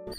Hi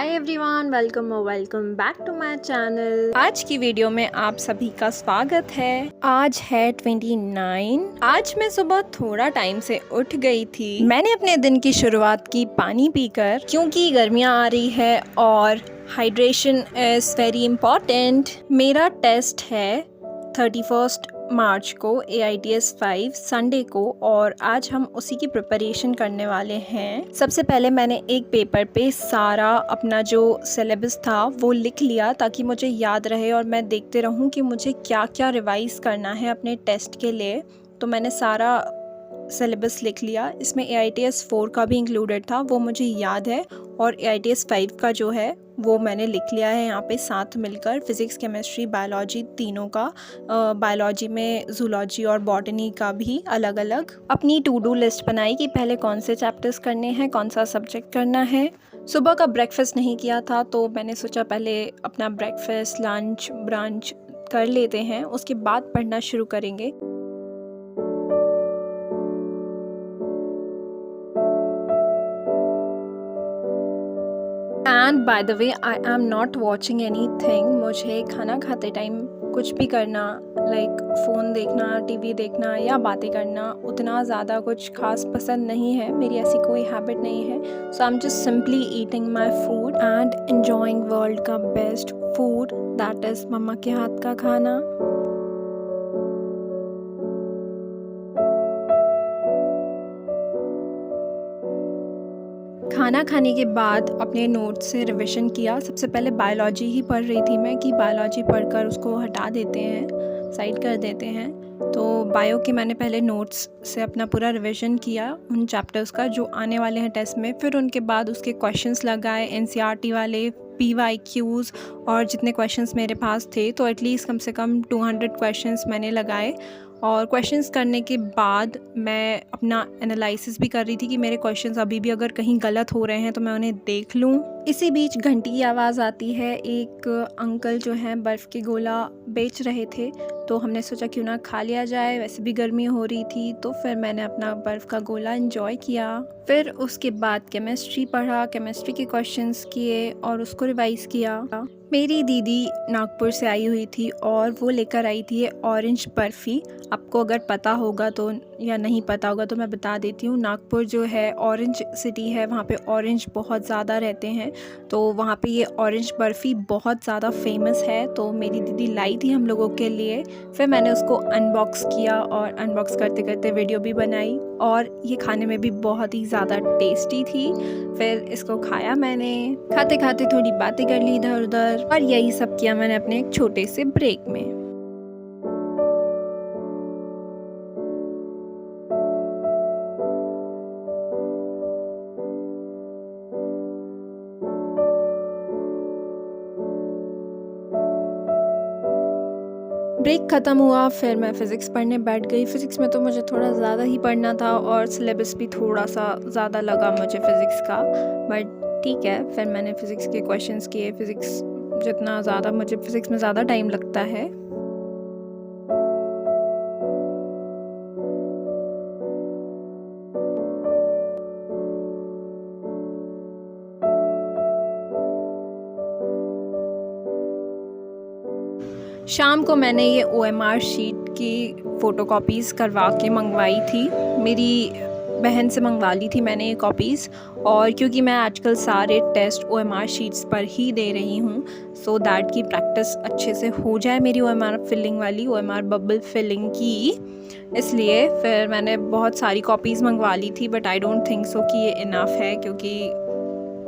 everyone, welcome back to my channel. आज की video में आप सभी का स्वागत है। आज है 29। आज मैं सुबह थोड़ा टाइम से उठ गई थी। मैंने अपने दिन की शुरुआत की पानी पीकर, क्योंकि गर्मियाँ आ रही है और हाइड्रेशन इज़ वेरी इम्पॉर्टेंट। मेरा टेस्ट है 31 मार्च को AITS 5 संडे को, और आज हम उसी की प्रिपरेशन करने वाले हैं। सबसे पहले मैंने एक पेपर पे सारा अपना जो सिलेबस था वो लिख लिया, ताकि मुझे याद रहे और मैं देखते रहूं कि मुझे क्या क्या रिवाइज करना है अपने टेस्ट के लिए। तो मैंने सारा सिलेबस लिख लिया। इसमें AITS 4 का भी इंक्लूडेड था, वो मुझे याद है, और AITS 5 का जो है वो मैंने लिख लिया है यहाँ पे साथ मिलकर। फिज़िक्स, केमिस्ट्री, बायोलॉजी तीनों का। बायोलॉजी में जूलॉजी और बॉटनी का भी अलग अलग अपनी टू डू लिस्ट बनाई कि पहले कौन से चैप्टर्स करने हैं, कौन सा सब्जेक्ट करना है। सुबह का ब्रेकफास्ट नहीं किया था, तो मैंने सोचा पहले अपना ब्रेकफास्ट, लंच, ब्रंच कर लेते हैं, उसके बाद पढ़ना शुरू करेंगे। And by the way, I am not watching any thing. मुझे खाना खाते टाइम कुछ भी करना, लाइक फ़ोन देखना, TV देखना या बातें करना, उतना ज़्यादा कुछ खास पसंद नहीं है। मेरी ऐसी कोई हैबिट नहीं है। So I am just simply eating my food and enjoying world का बेस्ट फूड, दैट इज़ मम्मा के हाथ का खाना। खाना खाने के बाद अपने नोट्स से रिवीजन किया। सबसे पहले बायोलॉजी ही पढ़ रही थी मैं, कि बायोलॉजी पढ़कर उसको हटा देते हैं, साइड कर देते हैं। तो बायो के मैंने पहले नोट्स से अपना पूरा रिवीजन किया उन चैप्टर्स का जो आने वाले हैं टेस्ट में। फिर उनके बाद उसके क्वेश्चंस लगाए, NCERT वाले, PYQs, और जितने क्वेश्चंस मेरे पास थे, तो एटलीस्ट कम से कम 200 क्वेश्चंस मैंने लगाए। और क्वेश्चंस करने के बाद मैं अपना एनालिसिस भी कर रही थी कि मेरे क्वेश्चंस अभी भी अगर कहीं गलत हो रहे हैं तो मैं उन्हें देख लूँ। इसी बीच घंटी की आवाज़ आती है। एक अंकल जो हैं बर्फ़ के गोला बेच रहे थे, तो हमने सोचा क्यों ना खा लिया जाए, वैसे भी गर्मी हो रही थी। तो फिर मैंने अपना बर्फ़ का गोला एंजॉय किया। फिर उसके बाद केमिस्ट्री पढ़ा, केमिस्ट्री के क्वेश्चंस किए और उसको रिवाइज़ किया। मेरी दीदी नागपुर से आई हुई थी और वो लेकर आई थी ऑरेंज बर्फ़ी। आपको अगर पता होगा तो, या नहीं पता होगा तो मैं बता देती हूँ। नागपुर जो है ऑरेंज सिटी है, वहाँ पे ऑरेंज बहुत ज़्यादा रहते हैं, तो वहाँ पे ये ऑरेंज बर्फ़ी बहुत ज़्यादा फेमस है। तो मेरी दीदी लाई थी हम लोगों के लिए। फिर मैंने उसको अनबॉक्स किया और अनबॉक्स करते करते वीडियो भी बनाई, और ये खाने में भी बहुत ही ज़्यादा टेस्टी थी। फिर इसको खाया मैंने। खाते खाते थोड़ी बातें कर ली इधर उधर, और यही सब किया मैंने अपने एक छोटे से ब्रेक में। ब्रेक ख़त्म हुआ, फिर मैं फ़िज़िक्स पढ़ने बैठ गई। फ़िज़िक्स में तो मुझे थोड़ा ज़्यादा ही पढ़ना था और सिलेबस भी थोड़ा सा ज़्यादा लगा मुझे फ़िज़िक्स का, बट ठीक है। फिर मैंने फ़िज़िक्स के क्वेश्चंस किए। फ़िज़िक्स जितना ज़्यादा, मुझे फ़िज़िक्स में ज़्यादा टाइम लगता है। शाम को मैंने ये OMR शीट की फ़ोटोकॉपीज़ करवा के मंगवाई थी। मेरी बहन से मंगवा ली थी मैंने ये कॉपीज़, और क्योंकि मैं आजकल सारे टेस्ट OMR शीट्स पर ही दे रही हूँ, सो दैट की प्रैक्टिस अच्छे से हो जाए मेरी OMR फिलिंग वाली, OMR बबल फिलिंग की, इसलिए फिर मैंने बहुत सारी कॉपीज़ मंगवा ली थी। But I don't think so कि ये इनफ है, क्योंकि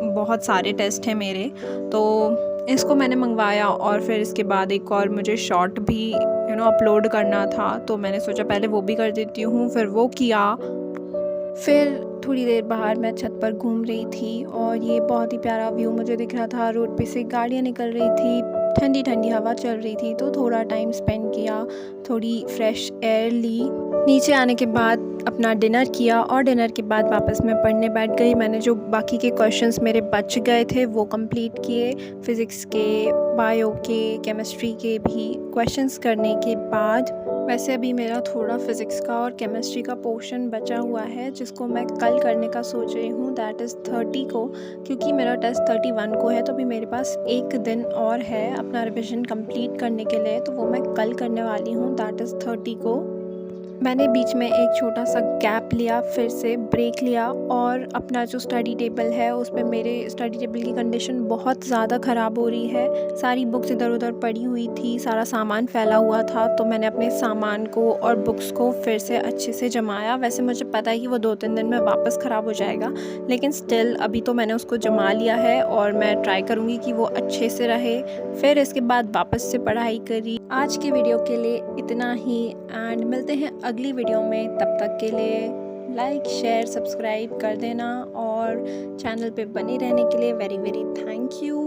बहुत सारे टेस्ट हैं मेरे। तो इसको मैंने मंगवाया, और फिर इसके बाद एक और मुझे शॉर्ट भी अपलोड करना था, तो मैंने सोचा पहले वो भी कर देती हूँ। फिर वो किया। फिर थोड़ी देर बाहर मैं छत पर घूम रही थी, और ये बहुत ही प्यारा व्यू मुझे दिख रहा था। रोड पे से गाड़ियाँ निकल रही थी, ठंडी ठंडी हवा चल रही थी, तो थोड़ा टाइम स्पेंड किया, थोड़ी फ्रेश एयर ली। नीचे आने के बाद अपना डिनर किया, और डिनर के बाद वापस मैं पढ़ने बैठ गई। मैंने जो बाकी के क्वेश्चंस मेरे बच गए थे वो कंप्लीट किए। फ़िज़िक्स के, बायो के, केमिस्ट्री के भी क्वेश्चंस करने के बाद वैसे अभी मेरा थोड़ा फ़िज़िक्स का और केमिस्ट्री का पोर्शन बचा हुआ है जिसको मैं कल करने का सोच रही हूँ, दैट इज़ 30 को, क्योंकि मेरा टेस्ट 31 को है। तो अभी मेरे पास एक दिन और है अपना रिविज़न कंप्लीट करने के लिए, तो वो मैं कल करने वाली हूँ, दैट इज़ 30 को। मैंने बीच में एक छोटा सा गैप लिया, फिर से ब्रेक लिया, और अपना जो स्टडी टेबल है उसमें मेरे स्टडी टेबल की कंडीशन बहुत ज़्यादा ख़राब हो रही है। सारी बुक्स इधर उधर पड़ी हुई थी, सारा सामान फैला हुआ था, तो मैंने अपने सामान को और बुक्स को फिर से अच्छे से जमाया। वैसे मुझे पता है कि वो 2-3 दिन में वापस ख़राब हो जाएगा, लेकिन स्टिल अभी तो मैंने उसको जमा लिया है और मैं ट्राई करूँगी कि वो अच्छे से रहे। फिर इसके बाद वापस से पढ़ाई करी। आज के वीडियो के लिए इतना ही, एंड मिलते हैं अगली वीडियो में। तब तक के लिए लाइक, शेयर, सब्सक्राइब कर देना, और चैनल पे बने रहने के लिए very very thank you.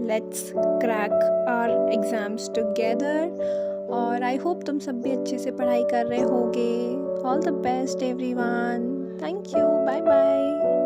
Let's crack our exams together, और आई होप तुम सब भी अच्छे से पढ़ाई कर रहे होगे। All the best everyone, thank you, bye bye.